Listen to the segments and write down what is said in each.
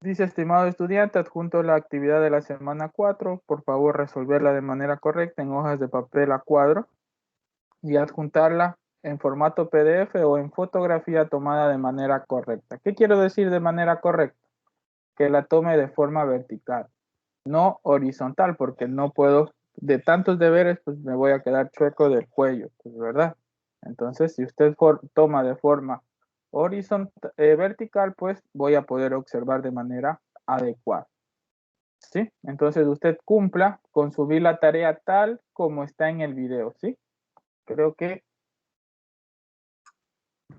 Dice, estimado estudiante, adjunto la actividad de la semana 4. Por favor, resolverla de manera correcta en hojas de papel a cuadro y adjuntarla en formato PDF o en fotografía tomada de manera correcta. ¿Qué quiero decir de manera correcta? Que la tome de forma vertical, no horizontal, porque no puedo, de tantos deberes, pues me voy a quedar chueco del cuello, pues, ¿verdad? Entonces, si usted toma de forma horizontal, vertical, pues voy a poder observar de manera adecuada. ¿Sí? Entonces usted cumpla con subir la tarea tal como está en el video, ¿sí? Creo que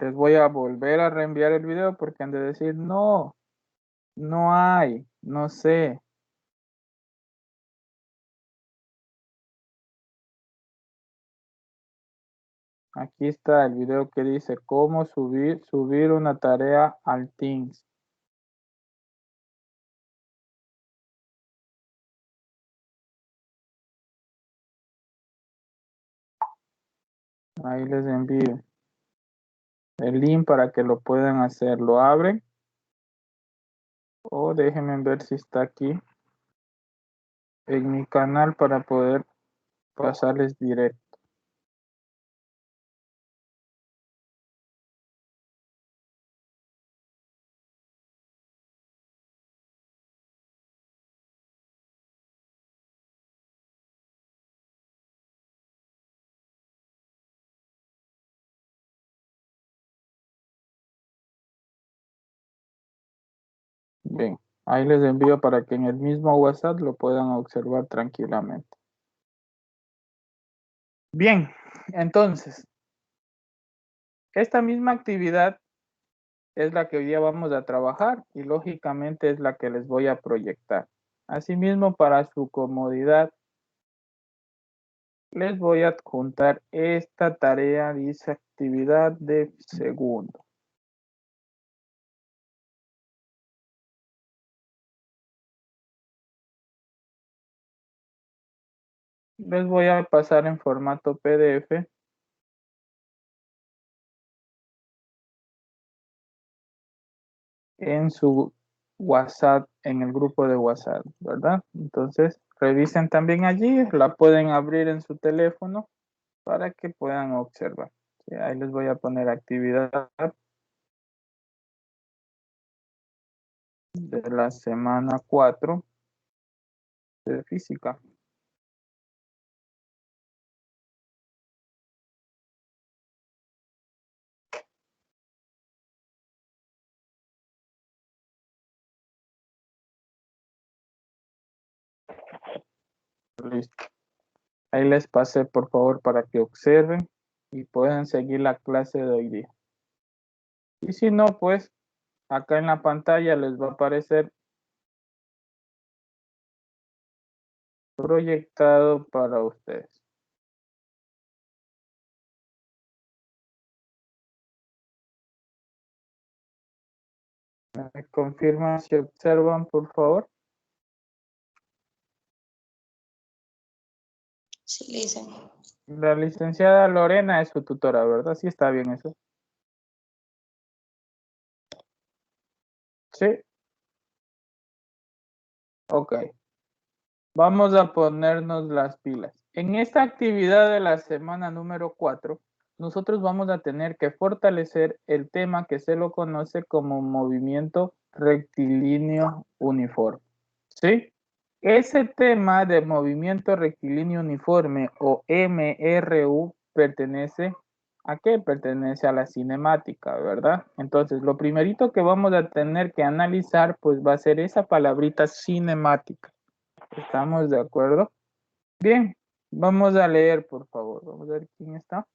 les voy a volver a reenviar el video porque han de decir, no, no hay, no sé. Aquí está el video que dice cómo subir una tarea al Teams. Ahí les envío el link para que lo puedan hacer. Lo abren o déjenme ver si está aquí en mi canal para poder pasarles directo. Bien, ahí les envío para que en el mismo WhatsApp lo puedan observar tranquilamente. Bien, entonces, esta misma actividad es la que hoy día vamos a trabajar y lógicamente es la que les voy a proyectar. Asimismo, para su comodidad, les voy a adjuntar esta tarea, dice actividad de segundo. Les voy a pasar en formato PDF en su WhatsApp, en el grupo de WhatsApp, ¿verdad? Entonces, revisen también allí, la pueden abrir en su teléfono para que puedan observar. Sí, ahí les voy a poner actividad de la semana 4 de física. Listo. Ahí les pasé, por favor, para que observen y puedan seguir la clase de hoy día. Y si no, pues acá en la pantalla les va a aparecer proyectado para ustedes. ¿Me confirman si observan, por favor? Sí, le dicen. La licenciada Lorena es su tutora, ¿verdad? Sí está bien eso. Sí, ok. Vamos a ponernos las pilas. En esta actividad de la semana número 4, nosotros vamos a tener que fortalecer el tema que se lo conoce como movimiento rectilíneo uniforme. ¿Sí? Ese tema de movimiento rectilíneo uniforme o MRU pertenece ¿a qué? Pertenece a la cinemática, ¿verdad? Entonces, lo primerito que vamos a tener que analizar, pues va a ser esa palabrita cinemática. ¿Estamos de acuerdo? Bien, vamos a leer, por favor. Vamos a ver quién está.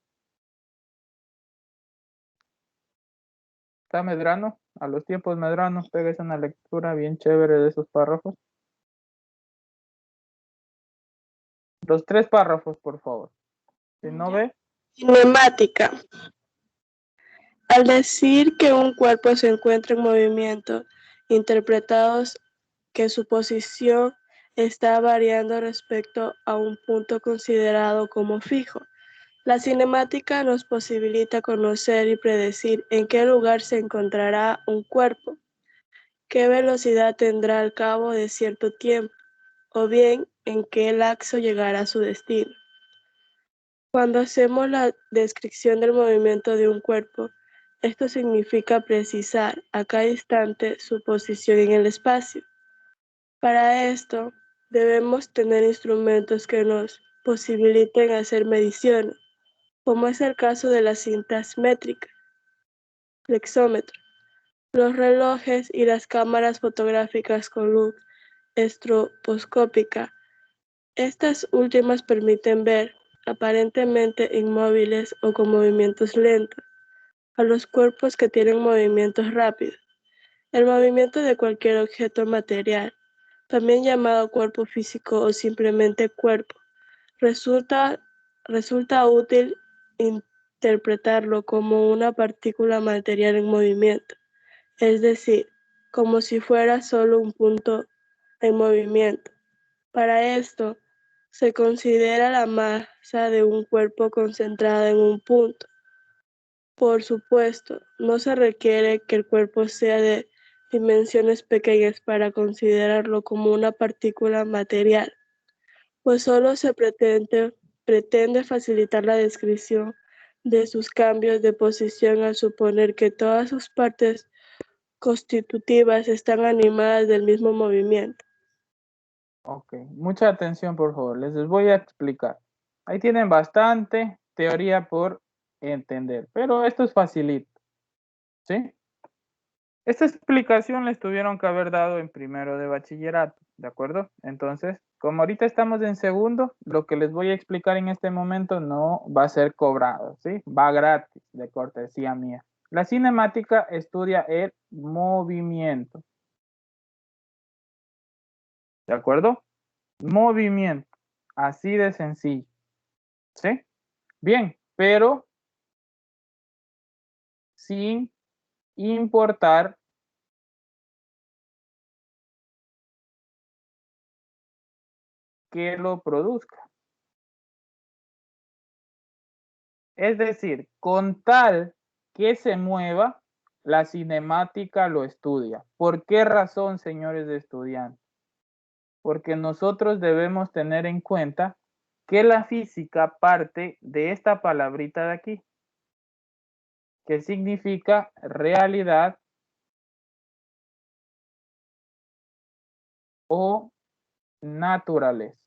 ¿Está Medrano? A los tiempos Medrano, pégase una lectura bien chévere de esos párrafos. Los 3 párrafos, por favor. Si no ve. Cinemática. Al decir que un cuerpo se encuentra en movimiento, interpretamos que su posición está variando respecto a un punto considerado como fijo. La cinemática nos posibilita conocer y predecir en qué lugar se encontrará un cuerpo qué velocidad tendrá al cabo de cierto tiempo, o bien en qué lapso llegará a su destino. Cuando hacemos la descripción del movimiento de un cuerpo, esto significa precisar a cada instante su posición en el espacio. Para esto, debemos tener instrumentos que nos posibiliten hacer mediciones, como es el caso de las cintas métricas, flexómetro, los relojes y las cámaras fotográficas con luz estroboscópica. Estas últimas permiten ver, aparentemente inmóviles o con movimientos lentos, a los cuerpos que tienen movimientos rápidos. El movimiento de cualquier objeto material, también llamado cuerpo físico o simplemente cuerpo, resulta útil interpretarlo como una partícula material en movimiento, es decir, como si fuera solo un punto en movimiento. Para esto, se considera la masa de un cuerpo concentrada en un punto. Por supuesto, no se requiere que el cuerpo sea de dimensiones pequeñas para considerarlo como una partícula material, pues solo se pretende facilitar la descripción de sus cambios de posición al suponer que todas sus partes constitutivas están animadas del mismo movimiento. Ok, mucha atención por favor, les voy a explicar. Ahí tienen bastante teoría por entender, pero esto es facilito, ¿sí? Esta explicación les tuvieron que haber dado en primero de bachillerato, ¿de acuerdo? Entonces, como ahorita estamos en segundo, lo que les voy a explicar en este momento no va a ser cobrado, ¿sí? Va gratis, de cortesía mía. La cinemática estudia el movimiento, ¿de acuerdo? Movimiento, así de sencillo, ¿sí? Bien, pero sin importar que lo produzca. Es decir, con tal que se mueva, la cinemática lo estudia. ¿Por qué razón, señores estudiantes? Porque nosotros debemos tener en cuenta que la física parte de esta palabrita de aquí, que significa realidad o naturaleza.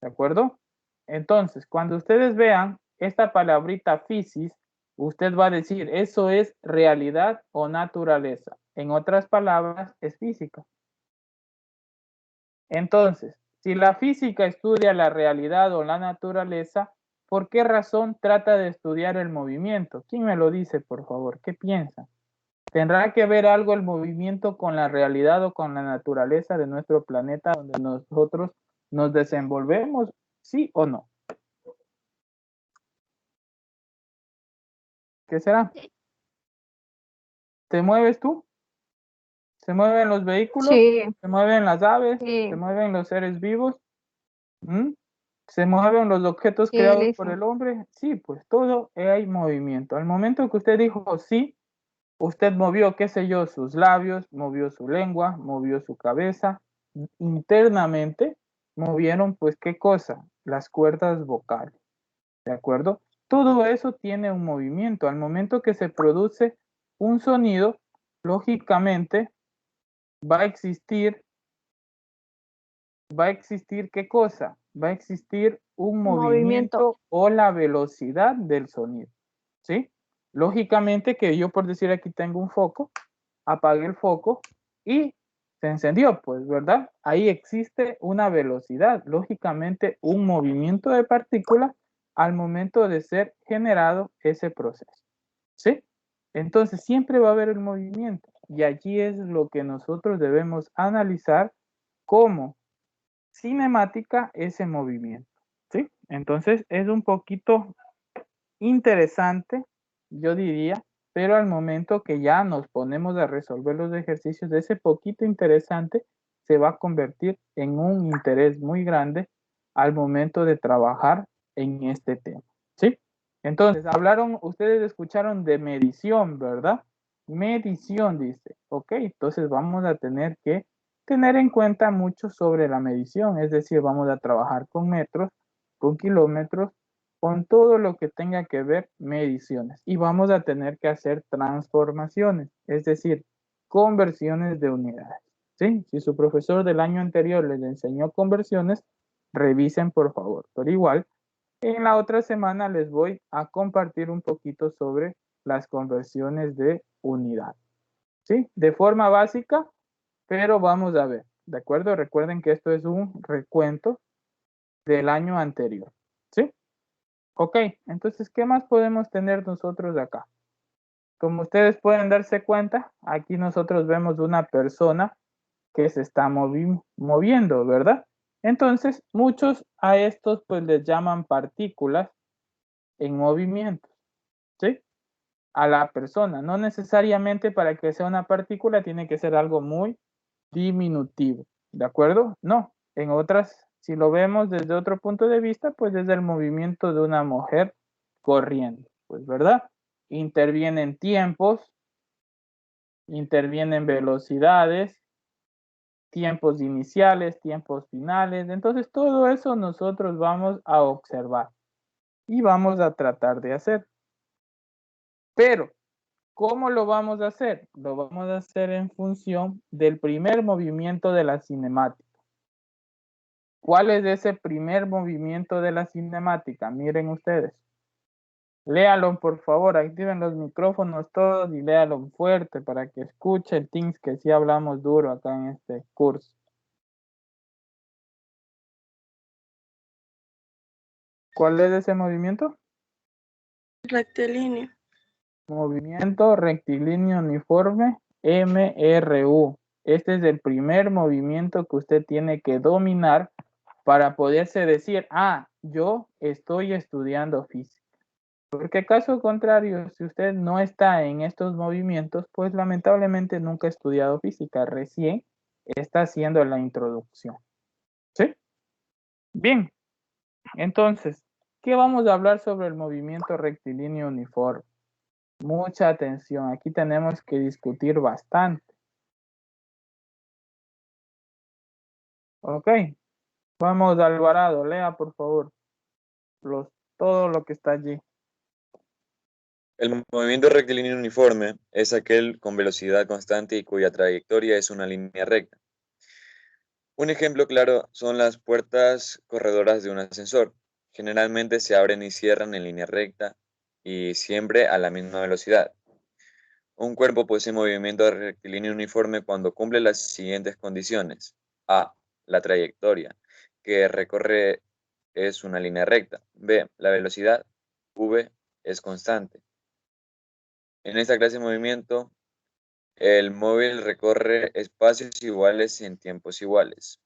¿De acuerdo? Entonces, cuando ustedes vean esta palabrita physis, usted va a decir, ¿eso es realidad o naturaleza? En otras palabras, es física. Entonces, si la física estudia la realidad o la naturaleza, ¿por qué razón trata de estudiar el movimiento? ¿Quién me lo dice, por favor? ¿Qué piensa? ¿Tendrá que ver algo el movimiento con la realidad o con la naturaleza de nuestro planeta donde nosotros nos desenvolvemos? ¿Sí o no? ¿Qué será? ¿Te mueves tú? ¿Se mueven los vehículos? Sí, ¿Se mueven las aves? sí, ¿Se mueven los seres vivos? ¿Mm? ¿Se mueven los objetos sí, creados por listo. el hombre? Sí, pues todo hay movimiento. Al momento que usted dijo sí, usted movió, qué sé yo, sus labios, movió su lengua, movió su cabeza. Internamente movieron, pues, ¿qué cosa? Las cuerdas vocales, ¿de acuerdo? Todo eso tiene un movimiento. Al momento que se produce un sonido, lógicamente va a existir ¿qué cosa? Va a existir un Movimiento. movimiento o la velocidad del sonido, ¿sí? Lógicamente que yo, por decir, aquí tengo un foco, apagué el foco y se encendió, pues, ¿verdad? Ahí existe una velocidad, lógicamente un movimiento de partícula al momento de ser generado ese proceso, ¿sí? Entonces siempre va a haber el movimiento y allí es lo que nosotros debemos analizar como cinemática ese movimiento, ¿sí? Entonces es un poquito interesante, yo diría, pero al momento que ya nos ponemos a resolver los ejercicios, ese poquito interesante se va a convertir en un interés muy grande al momento de trabajar en este tema, ¿sí? Entonces, ustedes escucharon de medición, ¿verdad? Medición, dice. Ok, entonces vamos a tener que tener en cuenta mucho sobre la medición, es decir, vamos a trabajar con metros, con kilómetros, con todo lo que tenga que ver mediciones. Y vamos a tener que hacer transformaciones, es decir, conversiones de unidades. ¿Sí? Si su profesor del año anterior les enseñó conversiones, revisen por favor. Pero igual, en la otra semana les voy a compartir un poquito sobre las conversiones de unidad. ¿Sí? De forma básica, pero vamos a ver. ¿De acuerdo? Recuerden que esto es un recuento del año anterior. ¿Sí? Ok, entonces, ¿qué más podemos tener nosotros acá? Como ustedes pueden darse cuenta, aquí nosotros vemos una persona que se está moviendo, ¿verdad? Entonces, muchos a estos pues les llaman partículas en movimiento, ¿sí? A la persona, no necesariamente para que sea una partícula tiene que ser algo muy diminutivo, ¿de acuerdo? No, en otras, si lo vemos desde otro punto de vista, pues es el movimiento de una mujer corriendo, pues, ¿verdad? Intervienen tiempos, intervienen velocidades, tiempos iniciales, tiempos finales, entonces todo eso nosotros vamos a observar y vamos a tratar de hacer. Pero, ¿cómo lo vamos a hacer? Lo vamos a hacer en función del primer movimiento de la cinemática. ¿Cuál es ese primer movimiento de la cinemática? Miren ustedes. Léalo, por favor, activen los micrófonos todos y léalo fuerte para que escuchen Teams que sí hablamos duro acá en este curso. ¿Cuál es ese movimiento? Rectilíneo. Movimiento rectilíneo uniforme, MRU. Este es el primer movimiento que usted tiene que dominar para poderse decir, ah, yo estoy estudiando física. Porque caso contrario, si usted no está en estos movimientos, pues lamentablemente nunca ha estudiado física, recién está haciendo la introducción. ¿Sí? Bien, entonces, ¿qué vamos a hablar sobre el movimiento rectilíneo uniforme? Mucha atención, aquí tenemos que discutir bastante. Ok, vamos Alvarado, lea por favor todo lo que está allí. El movimiento rectilíneo uniforme es aquel con velocidad constante y cuya trayectoria es una línea recta. Un ejemplo claro son las puertas corredoras de un ascensor. Generalmente se abren y cierran en línea recta y siempre a la misma velocidad. Un cuerpo posee movimiento rectilíneo uniforme cuando cumple las siguientes condiciones. A. La trayectoria que recorre es una línea recta. B. La velocidad. V. Es constante. En esta clase de movimiento, el móvil recorre espacios iguales y en tiempos iguales.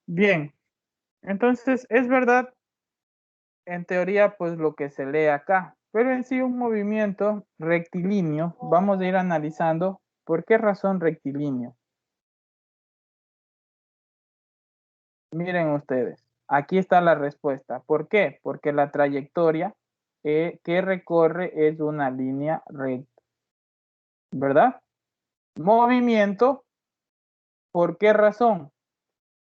Bien, entonces es verdad, en teoría, pues lo que se lee acá, pero en sí un movimiento rectilíneo, vamos a ir analizando por qué razón rectilíneo. Miren ustedes, aquí está la respuesta. ¿Por qué? Porque la trayectoria que recorre es una línea recta, ¿verdad? Movimiento, ¿por qué razón?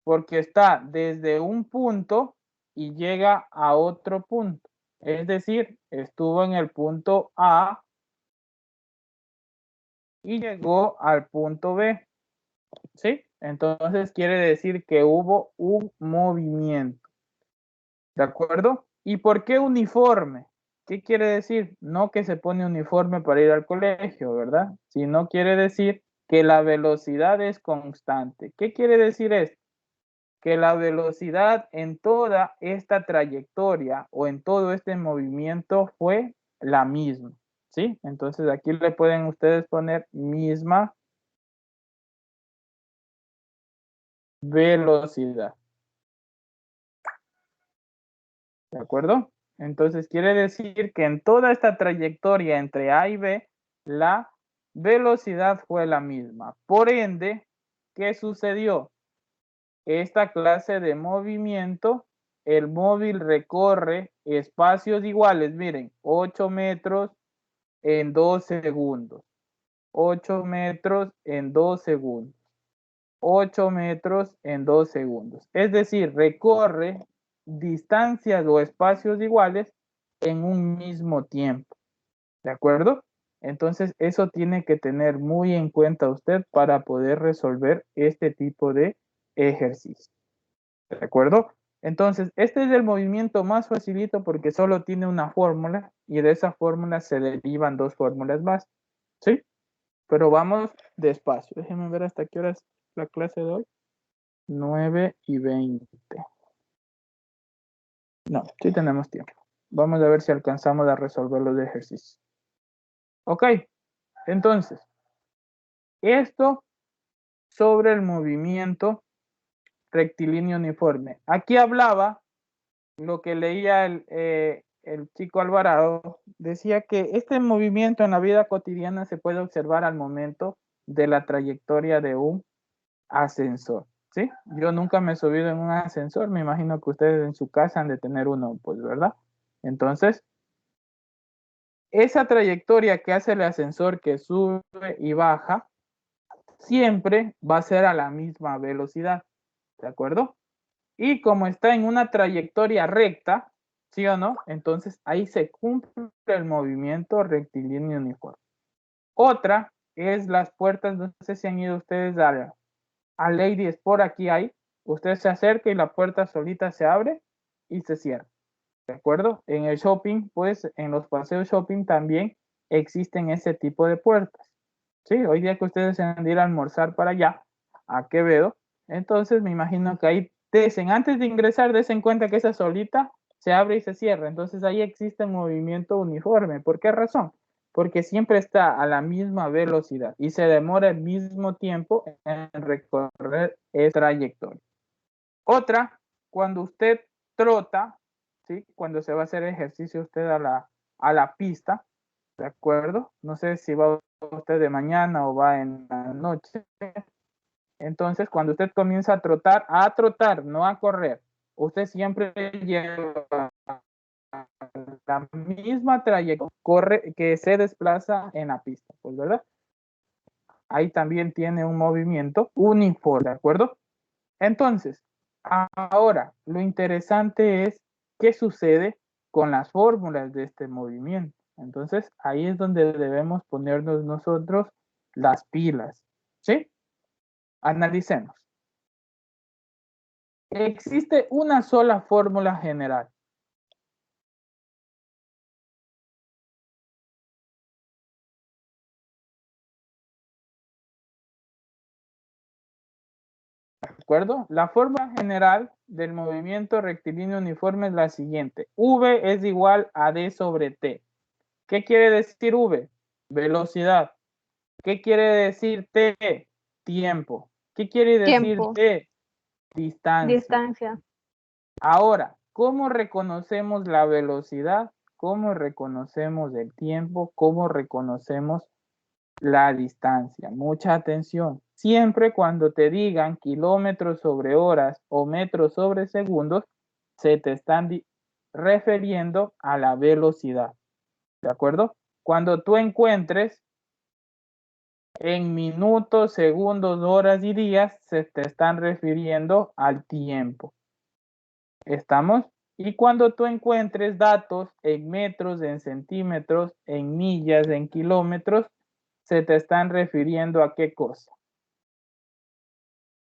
Porque está desde un punto y llega a otro punto. Es decir, estuvo en el punto A y llegó al punto B. ¿Sí? Entonces quiere decir que hubo un movimiento. ¿De acuerdo? ¿Y por qué uniforme? ¿Qué quiere decir? No que se pone uniforme para ir al colegio, ¿verdad? Sino quiere decir que la velocidad es constante. ¿Qué quiere decir esto? Que la velocidad en toda esta trayectoria o en todo este movimiento fue la misma, ¿sí? Entonces aquí le pueden ustedes poner misma velocidad. ¿De acuerdo? Entonces quiere decir que en toda esta trayectoria entre A y B, la velocidad fue la misma. Por ende, ¿qué sucedió? Esta clase de movimiento, el móvil recorre espacios iguales, miren, 8 metros en 2 segundos, 8 metros en 2 segundos, 8 metros en 2 segundos. Es decir, recorre distancias o espacios iguales en un mismo tiempo. ¿De acuerdo? Entonces, eso tiene que tener muy en cuenta usted para poder resolver este tipo de ejercicio. ¿De acuerdo? Entonces, este es el movimiento más facilito porque solo tiene una fórmula y de esa fórmula se derivan dos fórmulas más. ¿Sí? Pero vamos despacio. Déjenme ver hasta qué hora es la clase de hoy. 9:20. No, sí tenemos tiempo. Vamos a ver si alcanzamos a resolver los ejercicios. Ok, entonces, esto sobre el movimiento rectilíneo uniforme. Aquí hablaba lo que leía el chico Alvarado, decía que este movimiento en la vida cotidiana se puede observar al momento de la trayectoria de un ascensor, ¿sí? Yo nunca me he subido en un ascensor, me imagino que ustedes en su casa han de tener uno, pues, ¿verdad? Entonces, esa trayectoria que hace el ascensor que sube y baja, siempre va a ser a la misma velocidad, ¿de acuerdo? Y como está en una trayectoria recta, ¿sí o no? Entonces ahí se cumple el movimiento rectilíneo uniforme. Otra es las puertas, no sé si han ido ustedes a Ladies, por aquí hay, usted se acerca y la puerta solita se abre y se cierra, ¿de acuerdo? En el shopping, pues en los paseos shopping también existen ese tipo de puertas, ¿sí? Hoy día que ustedes se van a ir a almorzar para allá, a Quevedo, entonces me imagino que ahí antes de ingresar, desen cuenta que esa solita se abre y se cierra, entonces ahí existe un movimiento uniforme. ¿Por qué razón? Porque siempre está a la misma velocidad y se demora el mismo tiempo en recorrer esa trayectoria. Otra, cuando usted trota, ¿sí? Cuando se va a hacer ejercicio usted a la pista, ¿de acuerdo? No sé si va usted de mañana o va en la noche. Entonces, cuando usted comienza a trotar, no a correr, usted siempre lleva la misma trayectoria que se desplaza en la pista, pues, ¿verdad? Ahí también tiene un movimiento uniforme, ¿de acuerdo? Entonces, ahora, lo interesante es qué sucede con las fórmulas de este movimiento. Entonces, ahí es donde debemos ponernos nosotros las pilas, ¿sí? Analicemos. Existe una sola fórmula general. ¿De acuerdo? La forma general del movimiento rectilíneo uniforme es la siguiente. V es igual a D sobre T. ¿Qué quiere decir V? Velocidad. ¿Qué quiere decir T? Tiempo. ¿Qué quiere decir Tiempo, T? Distancia. distancia. Ahora, ¿cómo reconocemos la velocidad? ¿Cómo reconocemos el tiempo? ¿Cómo reconocemos la distancia? Mucha atención. Siempre cuando te digan kilómetros sobre horas o metros sobre segundos, se te están refiriendo a la velocidad. ¿De acuerdo? Cuando tú encuentres en minutos, segundos, horas y días, se te están refiriendo al tiempo. ¿Estamos? Y cuando tú encuentres datos en metros, en centímetros, en millas, en kilómetros, se te están refiriendo a qué cosa.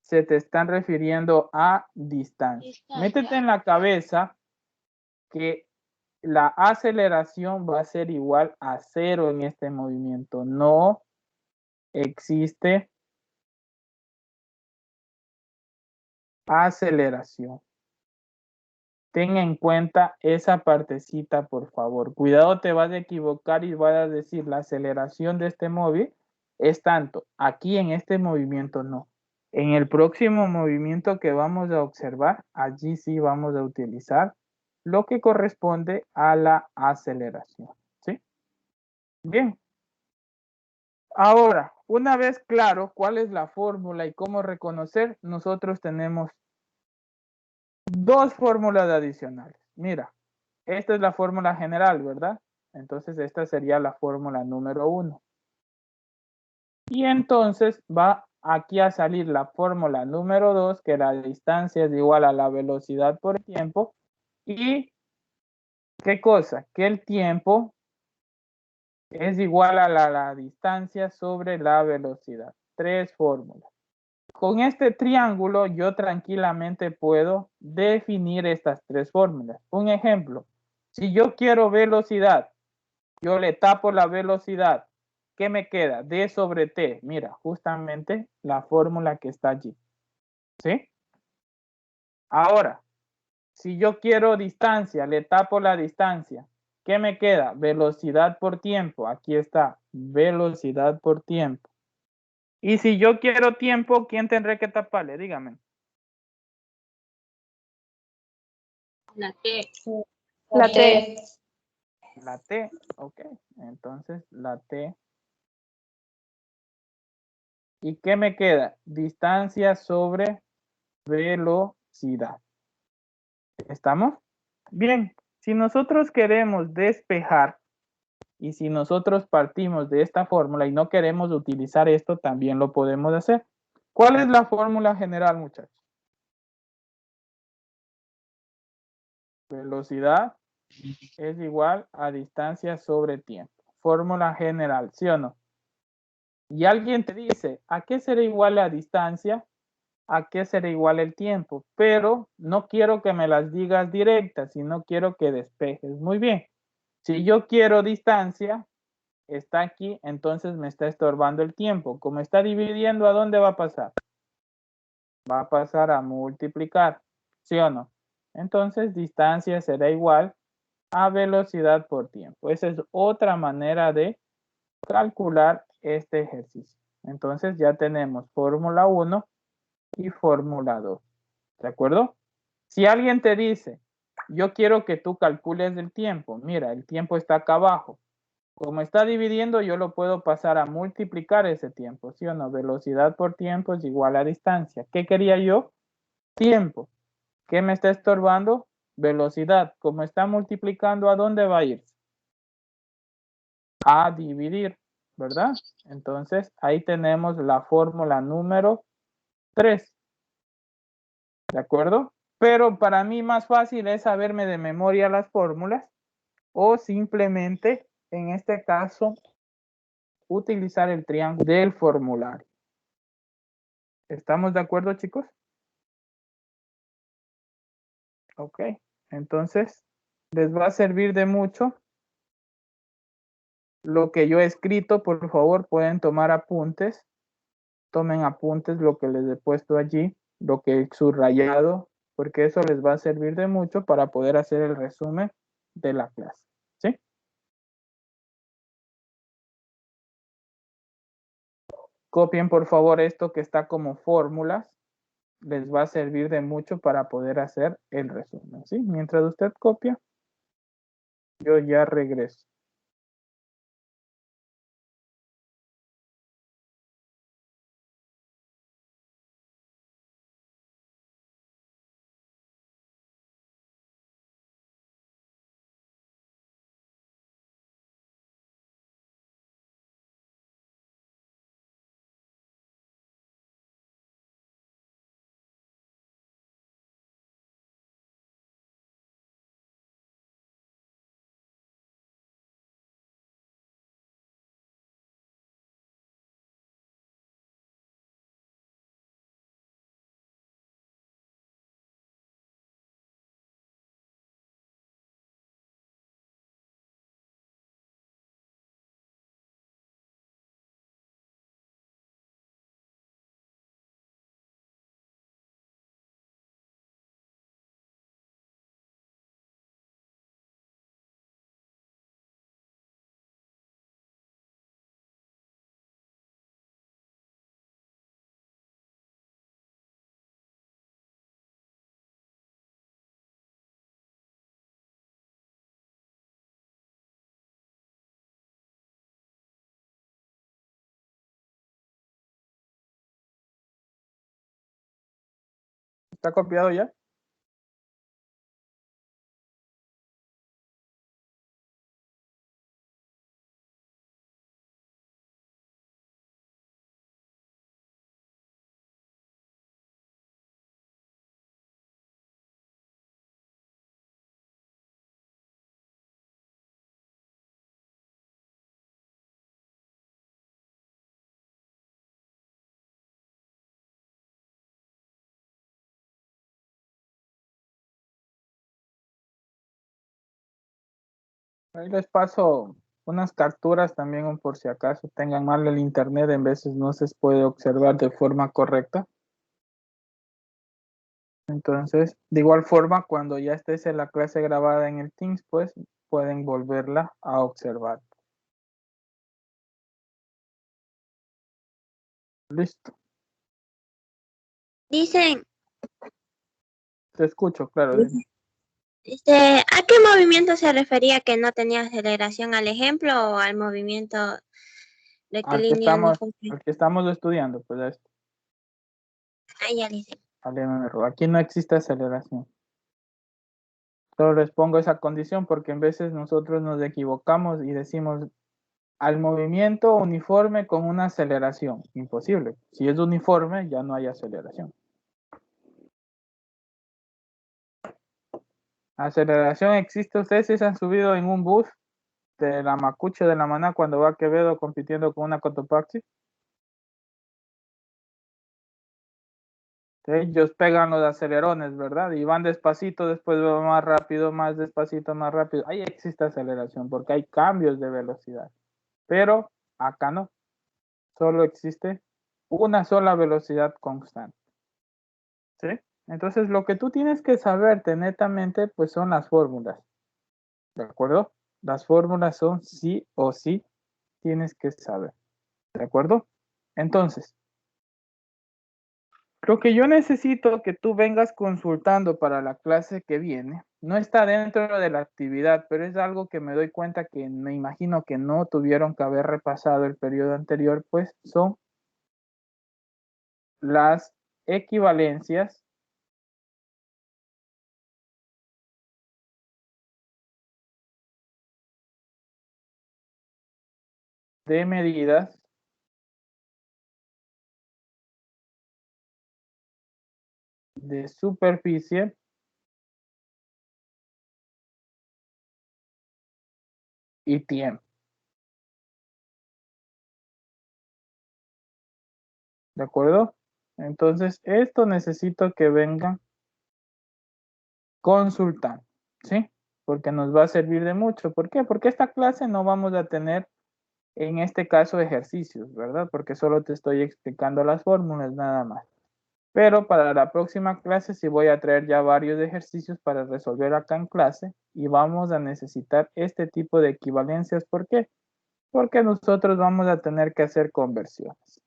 Se te están refiriendo a distancia. Métete en la cabeza que la aceleración va a ser igual a 0 en este movimiento. No existe aceleración. Ten en cuenta esa partecita, por favor. Cuidado, te vas a equivocar y vas a decir la aceleración de este móvil es tanto. Aquí en este movimiento no. En el próximo movimiento que vamos a observar, allí sí vamos a utilizar lo que corresponde a la aceleración. ¿Sí? Bien. Ahora, una vez claro cuál es la fórmula y cómo reconocer, nosotros tenemos dos fórmulas adicionales. Mira, esta es la fórmula general, ¿verdad? Entonces, esta sería la fórmula número 1. Y entonces va aquí a salir la fórmula número 2, que la distancia es igual a la velocidad por tiempo. Y, ¿qué cosa? Que el tiempo es igual a la distancia sobre la velocidad. Tres fórmulas. Con este triángulo yo tranquilamente puedo definir estas tres fórmulas. Un ejemplo, si yo quiero velocidad, yo le tapo la velocidad. ¿Qué me queda? D sobre T. Mira, justamente la fórmula que está allí. ¿Sí? Ahora, si yo quiero distancia, le tapo la distancia. ¿Qué me queda? Velocidad por tiempo. Aquí está, velocidad por tiempo. Y si yo quiero tiempo, ¿quién tendré que taparle? Dígame. La T. La T. La T, ok. Entonces, la T. ¿Y qué me queda? Distancia sobre velocidad. ¿Estamos? Bien, si nosotros queremos despejar y si nosotros partimos de esta fórmula y no queremos utilizar esto, también lo podemos hacer. ¿Cuál es la fórmula general, muchachos? Velocidad es igual a distancia sobre tiempo. Fórmula general, ¿sí o no? Y alguien te dice, ¿a qué será igual la distancia? ¿A qué será igual el tiempo? Pero no quiero que me las digas directas, sino quiero que despejes. Muy bien. Si yo quiero distancia, está aquí, entonces me está estorbando el tiempo. Como está dividiendo, ¿a dónde va a pasar? Va a pasar a multiplicar, ¿sí o no? Entonces, distancia será igual a velocidad por tiempo. Esa es otra manera de calcular este ejercicio. Entonces, ya tenemos fórmula 1 y fórmula 2. ¿De acuerdo? Si alguien te dice, yo quiero que tú calcules el tiempo, mira, el tiempo está acá abajo. Como está dividiendo, yo lo puedo pasar a multiplicar ese tiempo, ¿sí o no? Velocidad por tiempo es igual a distancia. ¿Qué quería yo? Tiempo. ¿Qué me está estorbando? Velocidad. Como está multiplicando, ¿a dónde va a ir? A dividir, ¿verdad? Entonces, ahí tenemos la fórmula número 3. ¿De acuerdo? Pero para mí más fácil es saberme de memoria las fórmulas o simplemente, en este caso, utilizar el triángulo del formulario. ¿Estamos de acuerdo, chicos? Ok. Entonces, les va a servir de mucho lo que yo he escrito. Por favor, pueden tomar apuntes. Tomen apuntes lo que les he puesto allí, lo que he subrayado, porque eso les va a servir de mucho para poder hacer el resumen de la clase. ¿Sí? Copien por favor esto que está como fórmulas. Les va a servir de mucho para poder hacer el resumen. ¿Sí? Mientras usted copia, yo ya regreso. ¿Está copiado ya? Ahí les paso unas capturas también por si acaso tengan mal el internet, en veces no se puede observar de forma correcta. Entonces, de igual forma, cuando ya estés en la clase grabada en el Teams, pues pueden volverla a observar. Listo. Dicen, Te escucho, claro. Dime. ¿a qué movimiento se refería que no tenía aceleración? ¿Al ejemplo o al movimiento rectilíneo uniforme? Al que estamos estudiando, pues esto. Ahí ya dice. Aquí no existe aceleración. Solo les pongo esa condición porque en veces nosotros nos equivocamos y decimos al movimiento uniforme con una aceleración. Imposible. Si es uniforme, ya no hay aceleración. Aceleración existe. Ustedes si se han subido en un bus de la Macuche de la Maná cuando va a Quevedo compitiendo con una Cotopaxi. Ellos pegan los acelerones, ¿verdad? Y van despacito, después va más rápido, más despacito, más rápido. Ahí existe aceleración porque hay cambios de velocidad. Pero acá no. Solo existe una sola velocidad constante. ¿Sí? Entonces lo que tú tienes que saberte netamente pues son las fórmulas. ¿De acuerdo? Las fórmulas son sí o sí tienes que saber. ¿De acuerdo? Entonces, lo que yo necesito que tú vengas consultando para la clase que viene, no está dentro de la actividad, pero es algo que me doy cuenta que me imagino que no tuvieron que haber repasado el periodo anterior, pues son las equivalencias de medidas de superficie y tiempo. ¿De acuerdo? Entonces, esto necesito que vengan consultando, ¿sí? Porque nos va a servir de mucho. ¿Por qué? Porque esta clase no vamos a tener, en este caso, ejercicios, ¿verdad? Porque solo te estoy explicando las fórmulas nada más. Pero para la próxima clase sí voy a traer ya varios ejercicios para resolver acá en clase y vamos a necesitar este tipo de equivalencias. ¿Por qué? Porque nosotros vamos a tener que hacer conversiones.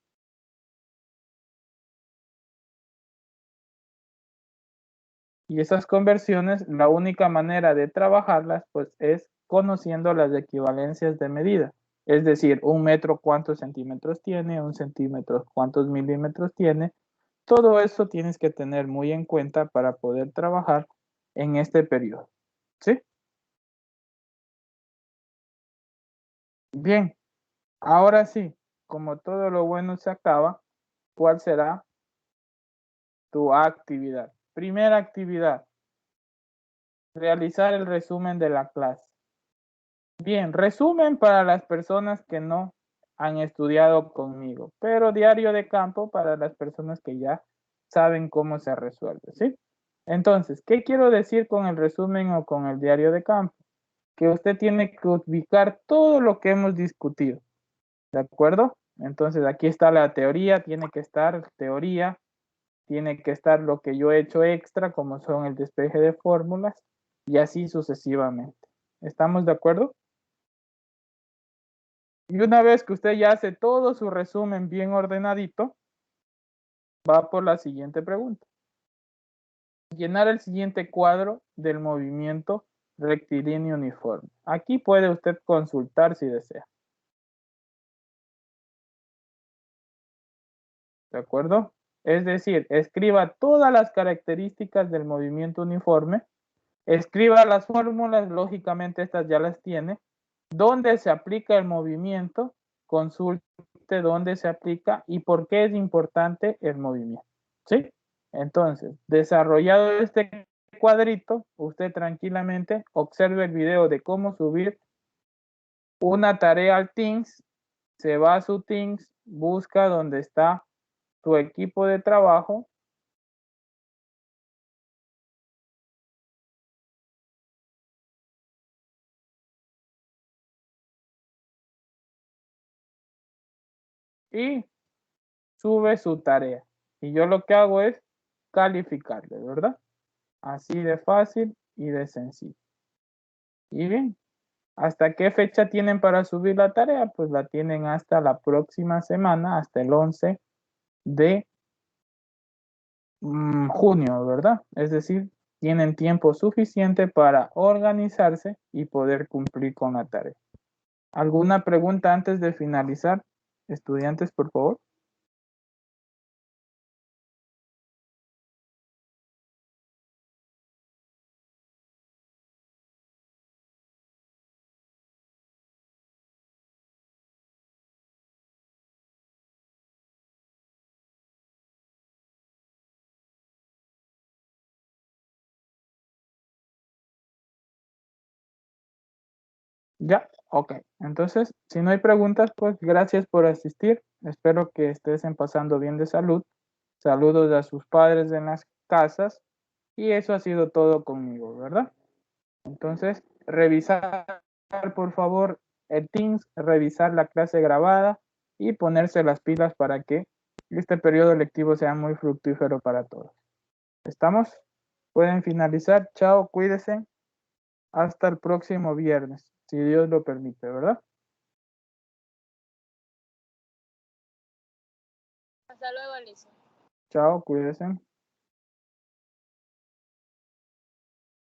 Y esas conversiones, la única manera de trabajarlas, pues es conociendo las equivalencias de medida. Es decir, un metro cuántos centímetros tiene, un centímetro cuántos milímetros tiene. Todo eso tienes que tener muy en cuenta para poder trabajar en este periodo. ¿Sí? Bien, ahora sí, como todo lo bueno se acaba, ¿cuál será tu actividad? Primera actividad, realizar el resumen de la clase. Bien, resumen para las personas que no han estudiado conmigo, pero diario de campo para las personas que ya saben cómo se resuelve, ¿sí? Entonces, ¿qué quiero decir con el resumen o con el diario de campo? Que usted tiene que ubicar todo lo que hemos discutido, ¿de acuerdo? Entonces, aquí está la teoría, tiene que estar teoría, tiene que estar lo que yo he hecho extra, como son el despeje de fórmulas, y así sucesivamente. ¿Estamos de acuerdo? Y una vez que usted ya hace todo su resumen bien ordenadito, va por la siguiente pregunta. Llenar el siguiente cuadro del movimiento rectilíneo uniforme. Aquí puede usted consultar si desea. ¿De acuerdo? Es decir, escriba todas las características del movimiento uniforme, escriba las fórmulas, lógicamente estas ya las tiene, dónde se aplica el movimiento, consulte dónde se aplica y por qué es importante el movimiento, ¿sí? Entonces, desarrollado este cuadrito, usted tranquilamente observe el video de cómo subir una tarea al Teams, se va a su Teams, busca donde está tu equipo de trabajo. Y sube su tarea. Y yo lo que hago es calificarle, ¿verdad? Así de fácil y de sencillo. Y bien, ¿hasta qué fecha tienen para subir la tarea? Pues la tienen hasta la próxima semana, hasta el 11 de junio, ¿verdad? Es decir, tienen tiempo suficiente para organizarse y poder cumplir con la tarea. ¿Alguna pregunta antes de finalizar? Estudiantes, por favor. Ya, ok. Entonces, si no hay preguntas, pues gracias por asistir. Espero que estén pasando bien de salud. Saludos a sus padres en las casas. Y eso ha sido todo conmigo, ¿verdad? Entonces, revisar, por favor, el Teams, revisar la clase grabada y ponerse las pilas para que este periodo lectivo sea muy fructífero para todos. ¿Estamos? Pueden finalizar. Chao, cuídense. Hasta el próximo viernes, si Dios lo permite, ¿verdad? Hasta luego, Alicia. Chao, cuídense.